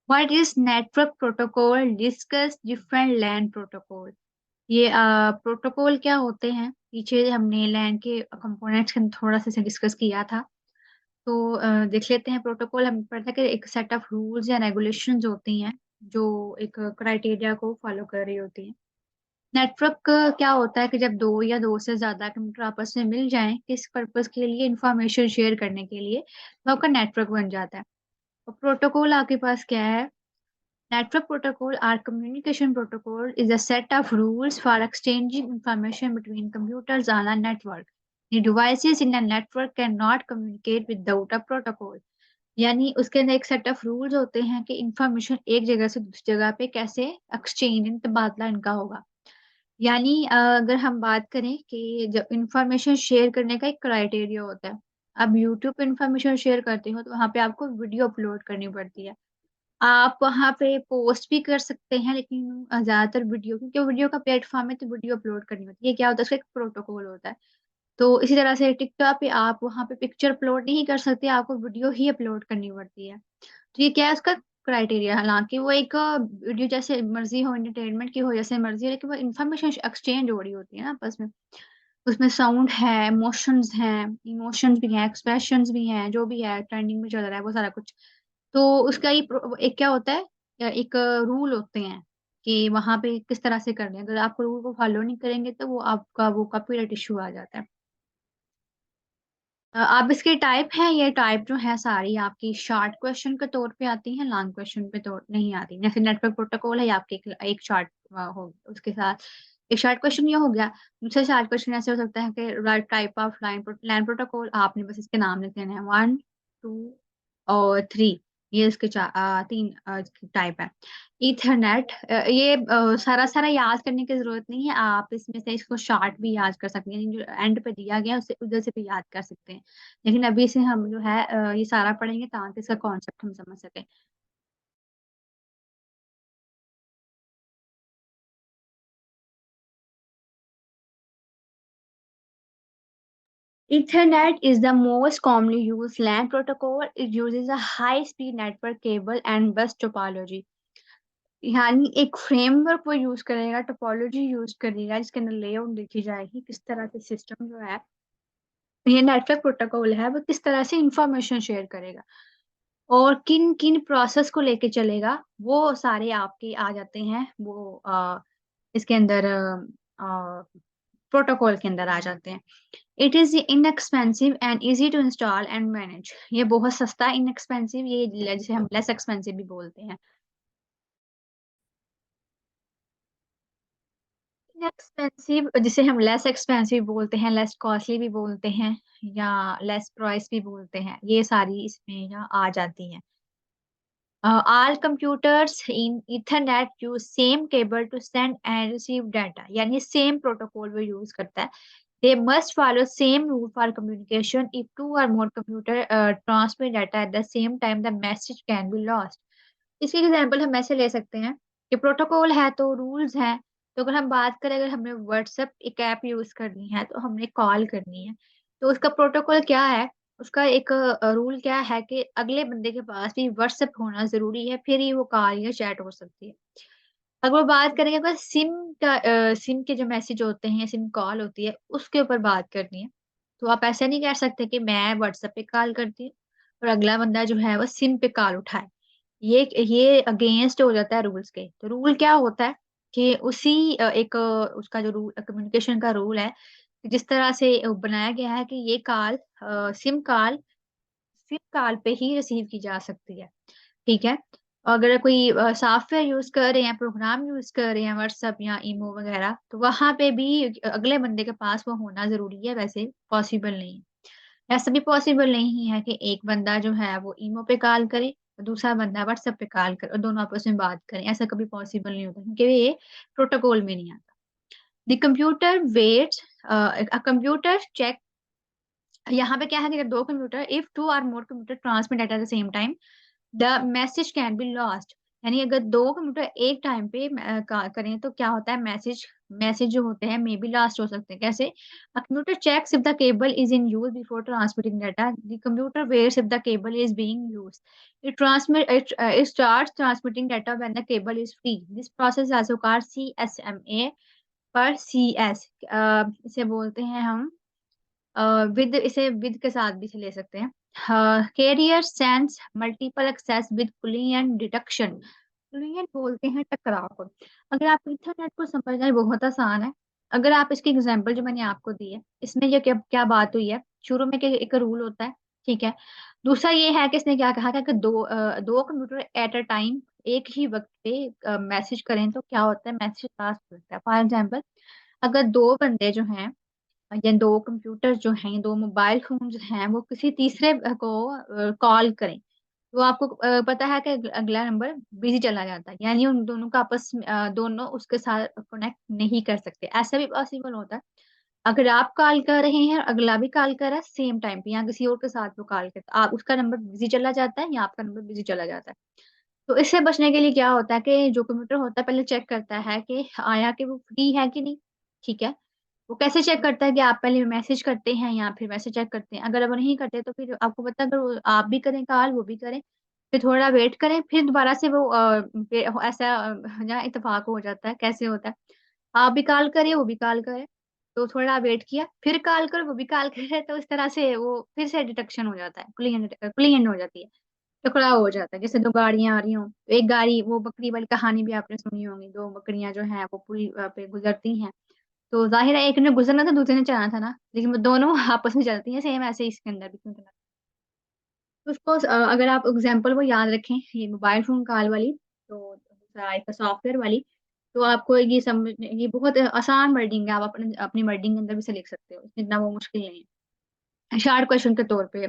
What is network protocol, discuss different LAN protocol. ये protocol क्या होते हैं, पीछे हमने लैन के कंपोनेंट्स के थोड़ा सा डिस्कस किया था। तो देख लेते हैं। प्रोटोकॉल हमें पता है कि एक सेट ऑफ रूल्स या रेगुलेशंस होती हैं जो एक क्राइटेरिया को फॉलो कर रही होती हैं। नेटवर्क क्या होता है कि जब दो या दो से ज्यादा कंप्यूटर आपस में मिल जाएं किस पर्पस के लिए, इंफॉर्मेशन शेयर करने के लिए, तो आपका नेटवर्क बन जाता है। और प्रोटोकॉल आपके पास क्या है? Network protocol or communication protocol is a set of rules for exchanging information between computers on a network. The devices in a network cannot communicate without a protocol. यानी उसके अंदर एक सेट ऑफ रूल्स होते हैं कि information एक जगह से दूसरी जगह पे कैसे एक्सचेंज, तबादला इनका होगा। यानी अगर हम बात करें कि जब इंफॉर्मेशन शेयर करने का एक क्राइटेरिया होता है। अब यूट्यूब पे इंफॉर्मेशन शेयर करते हो तो वहां पे आपको वीडियो अपलोड करनी पड़ती है। आप वहाँ पे पोस्ट भी कर सकते हैं, लेकिन ज़्यादातर वीडियो, क्योंकि वीडियो का प्लेटफ़ॉर्म है तो वीडियो अपलोड करनी होती है। ये क्या होता है, उसका एक प्रोटोकॉल होता है। तो इसी तरह से टिकटॉक पे आप वहाँ पे पिक्चर अपलोड नहीं कर सकते, आपको वीडियो ही अपलोड करनी पड़ती है। तो ये क्या है उसका क्राइटेरिया। हालाँकि वो एक वीडियो जैसे मर्ज़ी हो, एंटरटेनमेंट की हो जैसे मर्ज़ी हो, लेकिन वो इन्फॉर्मेशन एक्सचेंज हो रही होती है ना आपस में। उसमें साउंड है, इमोशंस भी हैं, एक्सप्रेशंस भी हैं, जो भी है ट्रेंडिंग में चल रहा है वो सारा कुछ। तो उसका एक क्या होता है, एक रूल होते हैं कि वहां पे किस तरह से करने हैं। अगर आप रूल को फॉलो नहीं करेंगे तो वो आपका वो कॉपीराइट इशू आ जाता है। अब इसके टाइप हैं, ये टाइप जो है सारी आपकी शॉर्ट क्वेश्चन के तौर पे आती हैं, लॉन्ग क्वेश्चन पे तौर नहीं आती। जैसे नेटवर्क प्रोटोकॉल है, ये आपके एक शॉर्ट हो उसके साथ एक शॉर्ट क्वेश्चन ये हो गया। दूसरा शॉर्ट क्वेश्चन ऐसे हो सकता है कि right type of line protocol, आपने बस इसके नाम लिख देने हैं, 1 2 और 3। ये इसके तीन टाइप है। ईथरनेट, ये सारा सारा याद करने की जरूरत नहीं है, आप इसमें से इसको शॉर्ट भी याद कर सकते हैं, जो एंड पे दिया गया है उससे उधर से भी याद कर सकते हैं। लेकिन अभी से हम जो है ये सारा पढ़ेंगे ताकि इसका कॉन्सेप्ट हम समझ सकें। Ethernet is the most commonly used LAN protocol. It uses a high-speed network cable and bus topology. यानी एक फ्रेमवर्क वो यूज करेगा, टोपोलॉजी यूज करेगा, जिसके अंदर लेआउट देखी जाएगी किस तरह से सिस्टम जो है, ये नेटवर्क प्रोटोकॉल है, वो किस तरह से इंफॉर्मेशन शेयर करेगा और किन किन प्रोसेस को लेके चलेगा, वो सारे आपके आ जाते हैं। वो इसके अंदर प्रोटोकॉल के अंदर आ जाते हैं। It is inexpensive and easy to install and manage. ये बहुत सस्ता, इनएक्सपेंसिव, ये जिसे हम लेस एक्सपेंसिव भी बोलते हैं। इनएक्सपेंसिव जिसे हम लेस एक्सपेंसिव बोलते हैं, लेस कॉस्टली भी बोलते हैं, या लेस प्राइस भी बोलते हैं, ये सारी इसमें यहाँ आ जाती हैं। All computers in Ethernet use same cable to send and receive data, यानी same protocol वो use करता है। They must follow same rule for communication. If two or more computer transmit data at the same time, the message can be lost. इसकी example हम ऐसे ले सकते हैं कि प्रोटोकॉल है तो रूल्स हैं। तो अगर हम बात करें, अगर हमने व्हाट्सएप एक ऐप यूज करनी है तो हमने कॉल करनी है, तो उसका प्रोटोकॉल क्या है? उसका एक रूल क्या है कि अगले बंदे के पास भी व्हाट्सएप होना जरूरी है, फिर ही वो कॉल या चैट हो सकती है। अगर वो बात करेंगे, अगर सिम के जो मैसेज होते हैं या सिम कॉल होती है उसके ऊपर बात करनी है, तो आप ऐसे नहीं कह सकते कि मैं व्हाट्सएप पे कॉल करती हूँ और अगला बंदा जो है वो सिम पे कॉल उठाए। ये अगेंस्ट हो जाता है रूल्स के। तो रूल क्या होता है कि उसी एक उसका जो रूल कम्युनिकेशन का रूल है, जिस तरह से बनाया गया है कि ये कॉल सिम कॉल पे ही रिसीव की जा सकती है। ठीक है। अगर कोई सॉफ्टवेयर यूज कर रहे हैं, प्रोग्राम यूज कर रहे हैं, व्हाट्सएप या ईमो वगैरह, तो वहां पे भी अगले बंदे के पास वो होना जरूरी है, वैसे पॉसिबल नहीं है। ऐसा भी पॉसिबल नहीं है कि एक बंदा जो है वो ईमो पे कॉल करे और दूसरा बंदा व्हाट्सएप पे कॉल करे और दोनों आपस में बात करें, ऐसा कभी पॉसिबल नहीं होता क्योंकि ये प्रोटोकॉल में नहीं आता। The computer waits, computer check, यहाँ पे क्या है कि जब दो computer, if two or more computer transmit at the same time, the message can be lost. यानी अगर दो कंप्यूटर एक टाइम पे करें तो क्या होता है, मैसेज मैसेज जो होते हैं मे बी लास्ट हो सकते हैं। कैसे? A computer checks if the cable is in use before transmitting data. The computer waits if the cable is being used. It starts transmitting data when the cable is free. This process is also called CSMA पर CS। इसे बोलते हैं हम with, इसे with के साथ भी इसे ले सकते हैं। Carrier sense multiple access with collision detection. Collision बोलते हैं टकराव को। अगर आप इंटरनेट को समझना है बहुत आसान है। अगर आप इसकी एग्जांपल जो मैंने आपको दी है, इसमें ये क्या क्या बात हुई है, शुरू में एक रूल होता है, ठीक है। दूसरा ये है कि इसने क्या कहा था कि दो कंप्यूटर एट अ टाइम एक ही वक्त पे मैसेज करें तो क्या होता है, मैसेज पास होता है। फॉर एग्जाम्पल, अगर दो बंदे जो हैं या दो कंप्यूटर जो हैं, दो मोबाइल फोन जो हैं, वो किसी तीसरे को कॉल करें, तो आपको पता है कि अगला नंबर बिजी चला जाता है, यानी उन दोनों का आपस में दोनों उसके साथ कनेक्ट नहीं कर सकते। ऐसा भी पॉसिबल होता है, अगर आप कॉल कर रहे हैं और अगला भी कॉल कर रहा है सेम टाइम पे, या किसी और के साथ वो कॉल करता है, आप उसका नंबर बिजी चला जाता है या आपका नंबर बिजी चला जाता है। तो इससे बचने के लिए क्या होता है कि जो कंप्यूटर होता है पहले चेक करता है कि आया कि वो फ्री है कि नहीं, ठीक है। वो कैसे चेक करता है कि आप पहले मैसेज करते हैं या फिर मैसेज चेक करते हैं। अगर वो नहीं करते तो फिर आपको पता है, अगर आप भी करें कॉल, वो भी करें, फिर थोड़ा वेट करें, फिर दोबारा से वो ऐसा जहाँ इत्तेफाक हो जाता है, कैसे होता है, आप भी कॉल करें, वो भी कॉल करे, तो थोड़ा वेट किया, फिर कॉल करो, वो भी कॉल करे, तो इस तरह से वो फिर से डिटेक्शन हो जाता है, क्लियन हो जाती है, टकराव हो जाता है। जैसे दो गाड़ियां आ रही हों, तो एक गाड़ी, वो बकरी वाली कहानी भी आपने सुनी होगी, दो बकरियां जो हैं वो पुल पे गुजरती हैं, तो जाहिर है एक ने गुजरना था, दूसरे ने चलना था ना, लेकिन वो दोनों आपस में चलती हैं, सेम ऐसे ही इसके अंदर भी क्यों चलना। तो उसको अगर आप एग्जांपल वो याद रखें, ये मोबाइल फोन कॉल वाली, तो दूसरा एक सॉफ्टवेयर वाली, तो आपको ये समझ, ये बहुत आसान वर्डिंग है, आप अपने अपनी वर्डिंग के अंदर भी से लिख सकते हो, इसमें इतना वो मुश्किल नहीं है। शार्ट क्वेश्चन के तौर पे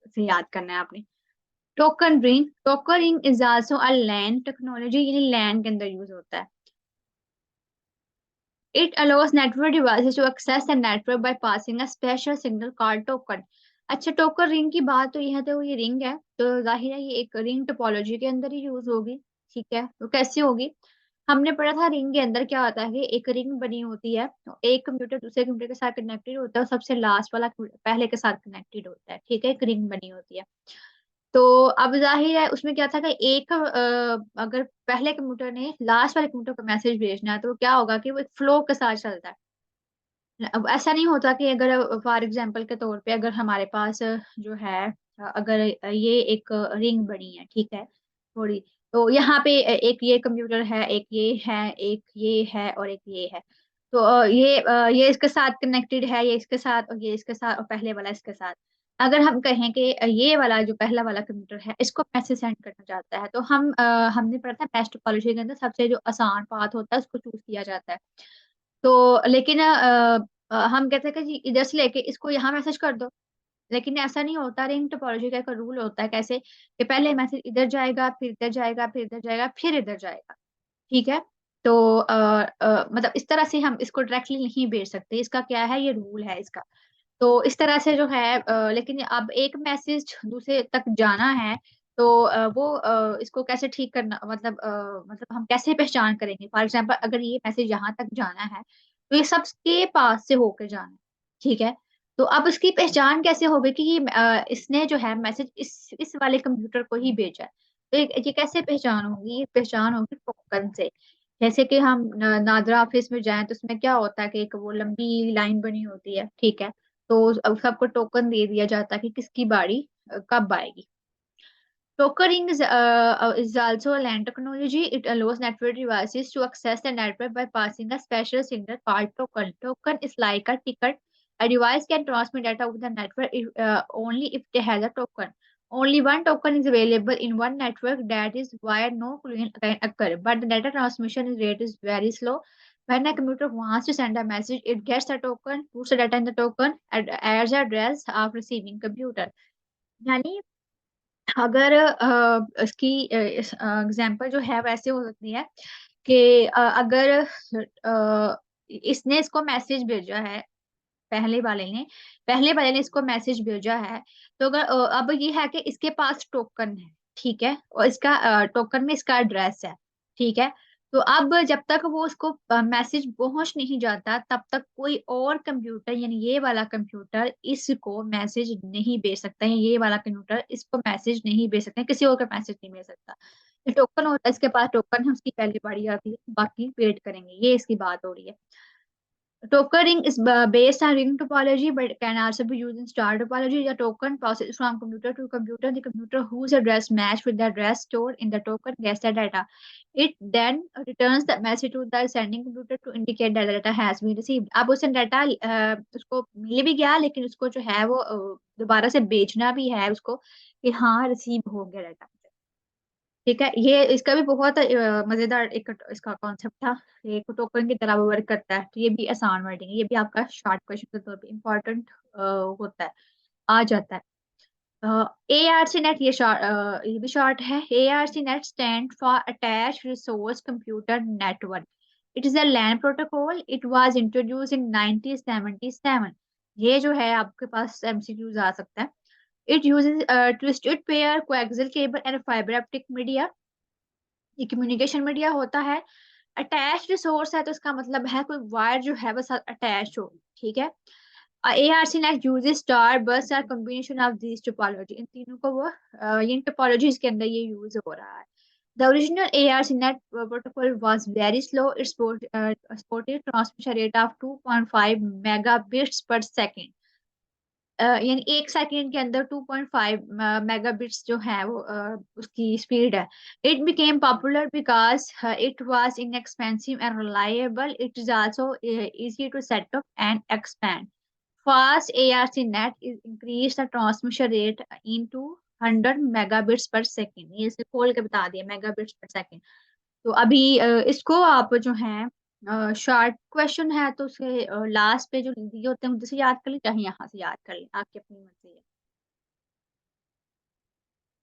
से याद करना है आपने। Token ring is also a LAN technology, यानी लैन के अंदर यूज होता है। It allows network devices to access the network by passing a special signal called token। अच्छा, टोकन रिंग की बात तो यह तो ये रिंग है, तो जाहिर है ये एक रिंग टोपोलॉजी के अंदर ही यूज होगी, ठीक है। तो कैसे होगी, हमने पढ़ा था रिंग के अंदर क्या होता है कि एक रिंग बनी होती है, तो एक कंप्यूटर दूसरे कंप्यूटर के साथ कनेक्टेड होता है और सबसे लास्ट वाला पहले के साथ कनेक्टेड होता है, ठीक है, एक रिंग बनी होती है। तो अब जाहिर है उसमें क्या था कि एक अगर पहले कंप्यूटर ने लास्ट वाले कंप्यूटर को मैसेज भेजना है, तो क्या होगा कि वो एक फ्लो के साथ चलता है। अब ऐसा नहीं होता कि अगर फॉर एग्जांपल के तौर पे अगर हमारे पास जो है अगर ये एक रिंग बनी है, ठीक है, थोड़ी, तो यहाँ पे एक ये कंप्यूटर है, एक ये है, एक ये है और एक ये है। तो ये इसके साथ कनेक्टेड है, ये इसके साथ और ये इसके साथ और पहले वाला इसके साथ। अगर हम कहें कि ये वाला जो पहला वाला कंप्यूटर है इसको मैसेज सेंड करना चाहता है, तो हमने पढ़ा था बेस्ट टोपोलॉजी के अंदर सबसे जो आसान पाथ होता है उसको चूज किया जाता है। तो लेकिन हम कहते हैं कि जी इधर से लेके इसको यहाँ मैसेज कर दो, लेकिन ऐसा नहीं होता। रिंग टोपोलॉजी का एक रूल होता है, कैसे कि पहले मैसेज इधर जाएगा, फिर इधर जाएगा, फिर इधर जाएगा, फिर इधर जाएगा, ठीक है। तो मतलब इस तरह से हम इसको डायरेक्टली नहीं भेज सकते, इसका क्या है, ये रूल है इसका। तो इस तरह से जो है लेकिन अब एक मैसेज दूसरे तक जाना है, तो इसको कैसे ठीक करना, मतलब हम कैसे पहचान करेंगे। फॉर एग्जांपल अगर ये मैसेज यहाँ तक जाना है, तो ये सबके पास से होकर जाना है, ठीक है। तो अब इसकी पहचान कैसे होगी कि ये इसने जो है मैसेज इस वाले कंप्यूटर को ही भेजा है। तो ये कैसे पहचान होगी, ये पहचान होगी टोकन से। जैसे कि हम नादरा ऑफिस में जाएं, तो उसमें क्या होता है कि एक वो लंबी लाइन बनी होती है, ठीक है। तो अब सबको टोकन दे दिया जाता है कि किसकी बारी कब आएगी। Tokering is also a LAN technology. It allows network devices to access the network by passing a special signal called token. Token is like a ticket. A device can transmit data over the network only if it has a token. Only one token is available in one network. That is why no collision can occur. But the data transmission rate is very slow. When a computer wants to send a message, it gets a token, puts the data in the token, and adds the address of receiving computer. यानी अगर इसकी example जो है वैसे हो सकती है कि अगर इसने इसको मैसेज भेजा है, पहले वाले ने पहले वाले ने इसको मैसेज भेजा है, तो अगर अब ये है कि इसके पास टोकन है, ठीक है, और इसका टोकन में इसका एड्रेस है, ठीक है। तो अब जब तक वो उसको मैसेज पहुंच नहीं जाता, तब तक कोई और कंप्यूटर यानी ये वाला कंप्यूटर इसको मैसेज नहीं भेज सकता है, ये वाला कंप्यूटर इसको मैसेज नहीं भेज सकता है, किसी और का मैसेज नहीं भेज सकता। ये टोकन होता है, इसके पास टोकन है, उसकी पहली बारी आती है, बाकी वेट करेंगे, ये इसकी बात हो रही है। Tokering is based on ring topology, but can also be used in star topology. The token passes from computer to computer. The computer whose address match with the address stored in the token gets the data. It then returns the message to the sending computer to indicate that the data has been received. अब उसे data उसको मिल भी गया, लेकिन उसको जो है वो दोबारा से भेजना भी है उसको कि हाँ रिसीव हो गया डाटा। ठीक है, ये इसका भी बहुत मजेदार एक इसका कॉन्सेप्ट था। ये टोकन की तरह वो वर्क करता है, तो ये भी आसान वर्डिंग है, ये भी आपका शॉर्ट क्वेश्चन के तौर पे इम्पोर्टेंट होता है, आ जाता है। ए आर सी नेट, ये भी शॉर्ट है। A R C net stand for attach resource computer network. It is a LAN protocol. It was introduce in 1977। ये जो है आपके पास एमसीक्यूज आ सकता है। It uses twisted pair, coaxial cable and fibre optic media. ये communication media होता है। Attach resource है, तो इसका मतलब है कोई वायर जो है बस अटैच हो। ठीक है। ARC net uses star bus are combination of this topology. इन तीनों को वो इन टोपोलॉजीज के अंदर ये यूज हो रहा है। The original ARC net protocol was very slow. It supported transmission rate of 2.5 megabits per second. यानी एक सेकंड के अंदर 2.5 मेगाबिट्स जो है वो उसकी स्पीड है। It became popular because it was inexpensive and reliable. It is also easy to set up and expand. Fast ARC net is increase the transmission rate into 100 megabits per second। ये इसे खोल के बता दिया, megabits पर second. तो अभी इसको आप जो है शॉर्ट क्वेश्चन है, तो उसे लास्ट पे जो दिए होते हैं उनसे याद कर ली, चाहे यहाँ से याद कर ली, आपकी अपनी मर्जी है।